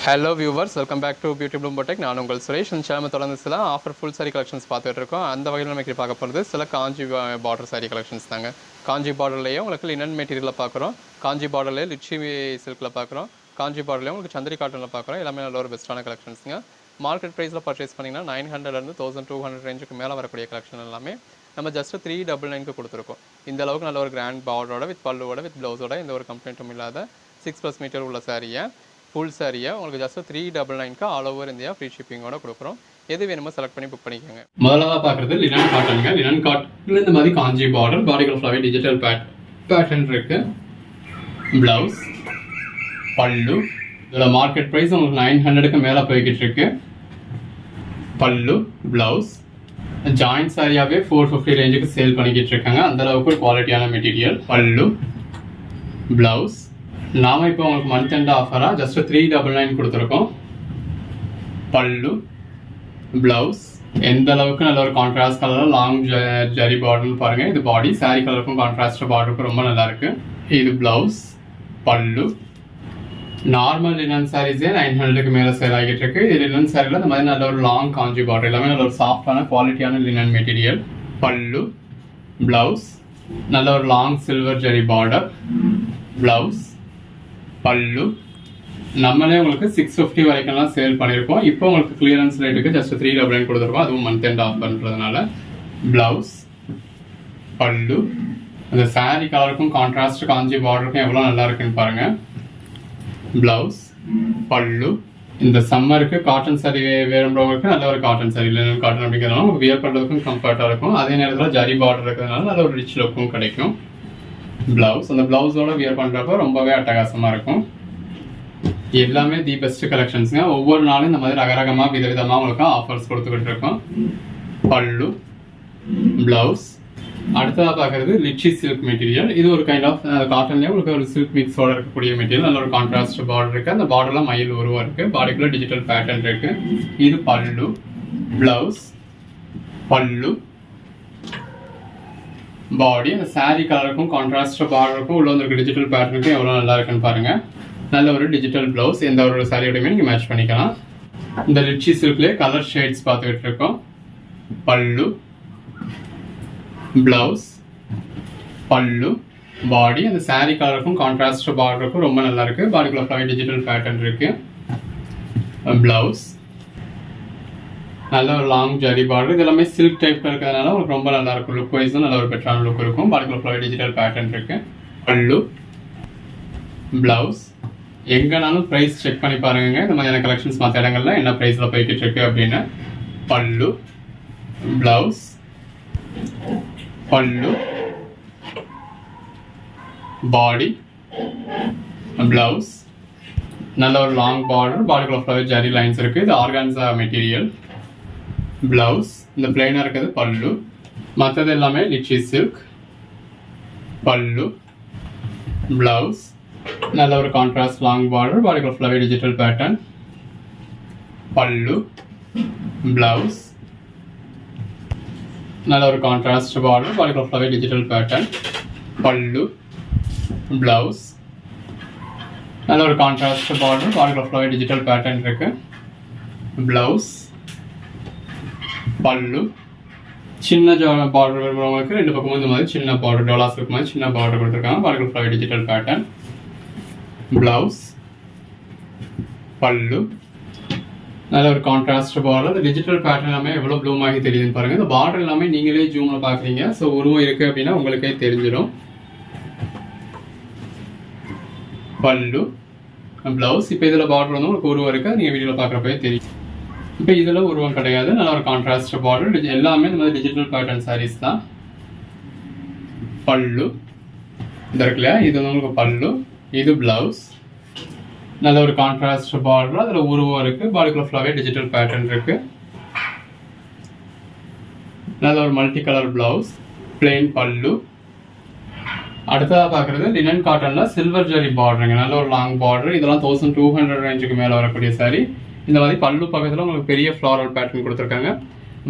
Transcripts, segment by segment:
Hello viewers, welcome back to beauty bloom boutique. நான் உங்கள் சுரேஷ். இந்த சேனல் தொடர்ந்து சில ஆஃபர் ஃபுல் சாரி கலெக்ஷன்ஸ் பார்த்துட்டு இருக்கோம். அந்த வகையில் நம்ம பார்க்க போகிறது சில காஞ்சி பார்டர் சாரி கலெக்ஷன்ஸ் தாங்க. காஞ்சி பார்டர்லேயே உங்களுக்கு லினன் மெட்டீரியலில் பார்க்குறோம், காஞ்சி பார்டர்லேயே லிச்சி சில்கில் பார்க்குறோம், காஞ்சி பார்டர்லேயே உங்களுக்கு சந்திரி காட்டனில் பார்க்குறோம். எல்லாமே நல்ல ஒரு பெஸ்ட்டான கலெக்ஷன்ஸுங்க. மார்க்கெட் ப்ரைஸில் பர்ச்சேஸ் பண்ணிங்கன்னா 900 1200 ரேஞ்சுக்கு மேலே வரக்கூடிய கலெக்ஷன் எல்லாமே நம்ம ஜஸ்ட் 399 கொடுத்துருக்கோம். இந்த அளவுக்கு நல்ல ஒரு கிராண்ட் பார்டரோட வித் பல்லுவோட வித் ப்ளவுஸோட எந்த ஒரு கம்ப்ளைண்ட்டும் இல்லாத 6+ மீட்டர் உள்ள சாரியை ஃபுல் சாரியை உங்களுக்கு just 399 all over India free ஷிப்பிங்கோட கொடுக்குறோம். எது வேணுமோ செலக்ட் பண்ணி புக் பண்ணிக்கோங்க. முதலாவது பார்க்குறது லினன் காட்டனுங்க. லினன் காட்டனில் இந்த மாதிரி காஞ்சி பார்டர், பாடிகள் ஃபுல்லாகவே டிஜிட்டல் பேட்டர்ன் இருக்கு. ப்ளவுஸ், பல்லு, இதில் மார்க்கெட் ப்ரைஸ் உங்களுக்கு 900க்கு மேலே போய்கிட்டு இருக்கு. பல்லு, ப்ளவுஸ், ஜாயிண்ட் சாரியாகவே 450 ரேஞ்சுக்கு சேல் பண்ணிக்கிட்டு இருக்காங்க. அந்த அளவுக்கு ஒரு குவாலிட்டியான மெட்டீரியல். பல்லு, ப்ளவுஸ், நாம இப்போ உங்களுக்கு மந்த் எண்ட் ஆஃபராக ஜஸ்ட் 399 கொடுத்துருக்கோம். பல்லு, ப்ளவுஸ், எந்த அளவுக்கு நல்ல ஒரு கான்ட்ராஸ்ட் கலரில் லாங் ஜரி பார்டர்னு பாருங்க. இது பாடி சாரி கலருக்கும் கான்ட்ராஸ்ட் பார்டருக்கும் ரொம்ப நல்லா இருக்கு. இது ப்ளவுஸ், பல்லு. நார்மல் லினன் சாரீஸே 900க்கு மேலே சேல் ஆகிட்டு இருக்கு. இது லினன் சாரியில் இந்த மாதிரி நல்ல ஒரு லாங் காஞ்சி பார்டர், எல்லாமே நல்ல ஒரு சாஃப்டான குவாலிட்டியான லினன் மெட்டீரியல். பல்லு, ப்ளவுஸ், நல்ல ஒரு long silver zari border. Blouse, பல்லு. நம்மளே உங்களுக்கு 650 வரைக்கும்லாம் சேல் பண்ணியிருக்கோம். இப்போ உங்களுக்கு கிளியரன்ஸ் ரேட்டுக்கு ஜஸ்ட் 399 கொடுத்துருக்கோம். அதுவும் மந்த் எண்ட் ஆஃப் பண்ணுறதுனால. ப்ளவுஸ், பல்லு, அந்த சாரி கலருக்கும் கான்ட்ராஸ்ட் காஞ்சி பார்டருக்கும் எவ்வளோ நல்லா இருக்குன்னு பாருங்க. ப்ளவுஸ், பல்லு. இந்த சம்மருக்கு காட்டன் சாரி வேறுன்றவங்களுக்கு நல்ல ஒரு காட்டன் சாரி, லினன் காட்டன் அப்படிங்கிறதுனால உங்களுக்கு வியர் பண்ணுறதுக்கும் கம்ஃபர்ட்டாக இருக்கும். அதே நேரத்தில் ஜரி பார்டர் இருக்கிறதுனால நல்ல ஒரு ரிச் லுக்கும் கிடைக்கும். ப்ளவுஸ், அந்த ப்ளவுஸோட வியர் பண்ணுறப்ப ரொம்பவே அட்டகாசமாக இருக்கும். எல்லாமே தி பெஸ்ட் கலெக்ஷன்ஸுங்க. ஒவ்வொரு நாளும் இந்த மாதிரி ரகரகமாக விதவிதமாக உங்களுக்கு ஆஃபர்ஸ் கொடுத்துக்கிட்டு இருக்கோம். பல்லு, ப்ளவுஸ். அடுத்ததாக பார்க்குறது லிச்சி சில்க் மெட்டீரியல். இது ஒரு கைண்ட் ஆஃப் காட்டன்லேயே உங்களுக்கு ஒரு சில்க் மிக்ஸோட இருக்கக்கூடிய மெட்டீரியல். நல்ல ஒரு கான்ட்ராஸ்ட் பார்டர் இருக்குது. அந்த பார்டர்லாம் மயில் உருவம் இருக்குது. பாடிக்குள்ளே டிஜிட்டல் பேட்டர்ன் இருக்குது. இது பல்லு, ப்ளவுஸ், பல்லு, பாடி. அந்த சாரி கலருக்கும் கான்ட்ராஸ்ட் பார்டருக்கும் உள்ள வந்துருக்கு டிஜிட்டல் பேட்டர்னுக்கும் எவ்வளோ நல்லா இருக்குன்னு பாருங்க. நல்ல ஒரு டிஜிட்டல் ப்ளவுஸ், எந்த ஒரு சாரியோடையுமே நீங்கள் மேட்ச் பண்ணிக்கலாம். இந்த லிச்சி சில்க்லேயே கலர் ஷேட்ஸ் பார்த்துக்கிட்டு இருக்கோம். பல்லு, ப்ளவுஸ், பல்லு, பாடி. அந்த சாரி கலருக்கும் கான்ட்ராஸ்ட் பார்டருக்கும் ரொம்ப நல்லா இருக்கு. பாடிக்குள்ள ஃபுல்லாக டிஜிட்டல் பேட்டர்ன் இருக்கு. ப்ளவுஸ், நல்ல ஒரு லாங் ஜரி பார்டர். இது எல்லாமே சில்க் டைப்ல இருக்கிறதுனால உங்களுக்கு ரொம்ப நல்லா இருக்கும். லுக் வைஸும் நல்ல ஒரு பெட்டரான லுக் இருக்கும். பாடிக்குள்ள ஃபுல்லாக டிஜிட்டல் பேட்டர்ன் இருக்கு. பல்லு, ப்ளவுஸ். எங்கனாலும் ப்ரைஸ் செக் பண்ணி பாருங்க. இந்த மாதிரியான கலெக்ஷன்ஸ் மற்ற இடங்கள்ல என்ன ப்ரைஸில் போய்கிட்டு இருக்கு அப்படின்னு. பல்லு, ப்ளவுஸ், பல்லு, பாடி, ப்ளவுஸ். நல்ல ஒரு லாங் பார்டர், பாடிக்குள்ள ஃபுல்லாக ஜரி லைன்ஸ் இருக்கு. இது ஆர்கான்சா மெட்டீரியல். ப்ளவுஸ், இந்த பிளைனாக இருக்கிறது பல்லு. மற்றது எல்லாமே லிச்சி சில்க். பல்லு, ப்ளவுஸ், நல்ல ஒரு கான்ட்ராஸ்ட் லாங் பார்டர், பாடிக்குள்ள ஃபுல்லாகவே டிஜிட்டல் பேட்டர்ன். பல்லு, ப்ளவுஸ், நல்ல ஒரு கான்ட்ராஸ்ட் பார்டர், பாடிக்குள்ள ஃபுல்லாகவே டிஜிட்டல் பேட்டர்ன். பல்லு, ப்ளவுஸ், நல்ல ஒரு கான்ட்ராஸ்ட் பார்டர், பாடிக்குள்ள ஃபுல்லாகவே டிஜிட்டல் பேட்டர்ன் இருக்கு. ப்ளவுஸ், பல்லு. சின்ன பார்டர் வருவங்களுக்கு ரெண்டு பக்கமும் இந்த மாதிரி சின்ன பார்டர், டோலாஸ் இருக்கு மாதிரி சின்ன பார்டர் கொடுத்துருக்காங்க. பாடிக்குள்ள ஃபுல்லாகவே டிஜிட்டல் பேட்டர்ன். ப்ளவுஸ், பல்லு, நல்ல ஒரு கான்ட்ராஸ்ட் பார்டர். இந்த டிஜிட்டல் பேட்டர்ன் எல்லாமே எவ்வளோ ப்ளூம் ஆகி தெரியுதுன்னு பாருங்க. இந்த பார்டர் எல்லாமே நீங்களே ஜூமில் பார்க்குறீங்க. ஸோ உருவம் இருக்கு அப்படின்னா உங்களுக்கே தெரிஞ்சிடும். பல்லு, ப்ளவுஸ். இப்போ இதில் பார்டர் வந்து உங்களுக்கு உருவம் இருக்கு, நீங்கள் வீடியோவில் பார்க்குறப்பவே தெரியும். இப்போ இதில் உருவம் கிடையாது, நல்ல ஒரு கான்ட்ராஸ்ட் பார்டர். எல்லாமே இந்த மாதிரி டிஜிட்டல் பேட்டர்ன் சாரீஸ் தான். பல்லு இந்த இருக்கு இல்லையா, இது வந்து உங்களுக்கு பல்லு. இது ப்ளவுஸ், நல்ல ஒரு கான்ட்ராஸ்ட் பார்டர், அதில் உருவம் இருக்கு. பாடிக்குள்ள ஃபுல்லாகவே டிஜிட்டல் பேட்டர்ன் இருக்கு. நல்ல ஒரு மல்டி கலர் ப்ளவுஸ், பிளெயின் பல்லு. அடுத்ததாக பார்க்குறது லினன் காட்டனில் சில்வர் ஜரி பார்டருங்க. நல்ல ஒரு லாங் பார்டர். இதெல்லாம் 1200 ரேஞ்சுக்கு மேலே வரக்கூடிய சாரி. இந்த மாதிரி பல்லு பக்கத்தில் உங்களுக்கு பெரிய ஃப்ளாரல் பேட்டர்ன் கொடுத்துருக்காங்க.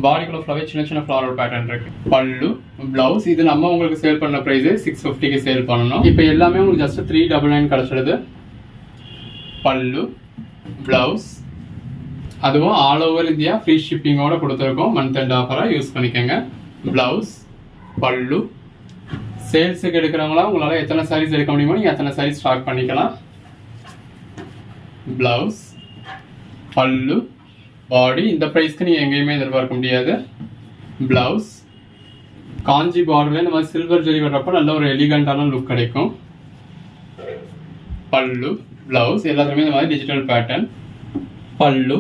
பாடிக்குள்ள ஃபுல்லாகவே சின்ன சின்ன ஃப்ளாரல் பேட்டர்ன் இருக்கு. பல்லு, ப்ளவுஸ். இது நம்ம உங்களுக்கு சேல் பண்ண ப்ரைஸே 650க்கு சேல் பண்ணணும். இப்போ எல்லாமே உங்களுக்கு ஜஸ்ட் 399 கிடைச்சிடுது. பல்லு, ப்ளவுஸ், அதுவும் ஆல் ஓவர் இந்தியா ஃப்ரீ ஷிப்பிங்கோட கொடுத்துருக்கோம். மந்த் அண்ட் ஆஃபராக யூஸ் பண்ணிக்கோங்க. ப்ளவுஸ், பல்லு. சேல்ஸுக்கு எடுக்கிறவங்களாம் உங்களால் எத்தனை சாரீஸ் எடுக்க முடியுமோ நீங்கள் அத்தனை சாரீஸ் ஸ்டாக் பண்ணிக்கலாம். ப்ளவுஸ், பல்லு, பாடி. இந்த ப்ரைஸ்க்கு நீங்கள் எங்கேயுமே எதிர்பார்க்க முடியாது. ப்ளவுஸ், காஞ்சி பார்டர்ல இந்த மாதிரி சில்வர் ஜெரி வர்றப்போ நல்ல ஒரு எலிகண்டான லுக் கிடைக்கும். பல்லு, ப்ளவுஸ் எல்லாத்துலேயுமே இந்த மாதிரி டிஜிட்டல் பேட்டர்ன். பல்லு,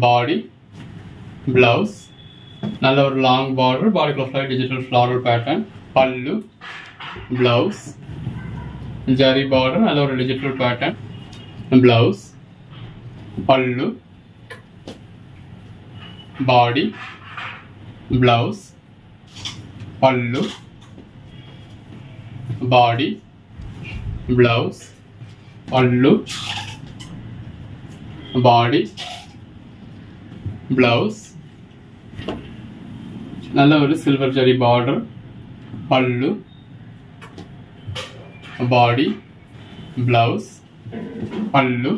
பாடி, ப்ளவுஸ் நல்ல ஒரு லாங் பார்டர், பாடிக்குள்ள ஃபுல்லாக டிஜிட்டல் ஃப்ளாரல் பேட்டர்ன். பல்லு, ப்ளவுஸ், ஜரி பார்டர், நல்ல ஒரு டிஜிட்டல் பேட்டர்ன். ப்ளவுஸ், பல்லு, பாடி, ப்ளவுஸ், பல்லு, பாடி, ப்ளவுஸ், பல்லு, பாடி, ப்ளவுஸ் நல்ல ஒரு சில்வர் ஜரி பார்டர். பல்லு, பாடி, ப்ளவுஸ், பல்லு,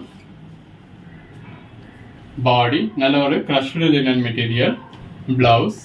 பாடி நல்ல ஒரு க்ரஷ்டு லினன் மெட்டீரியல். ப்ளவுஸ்,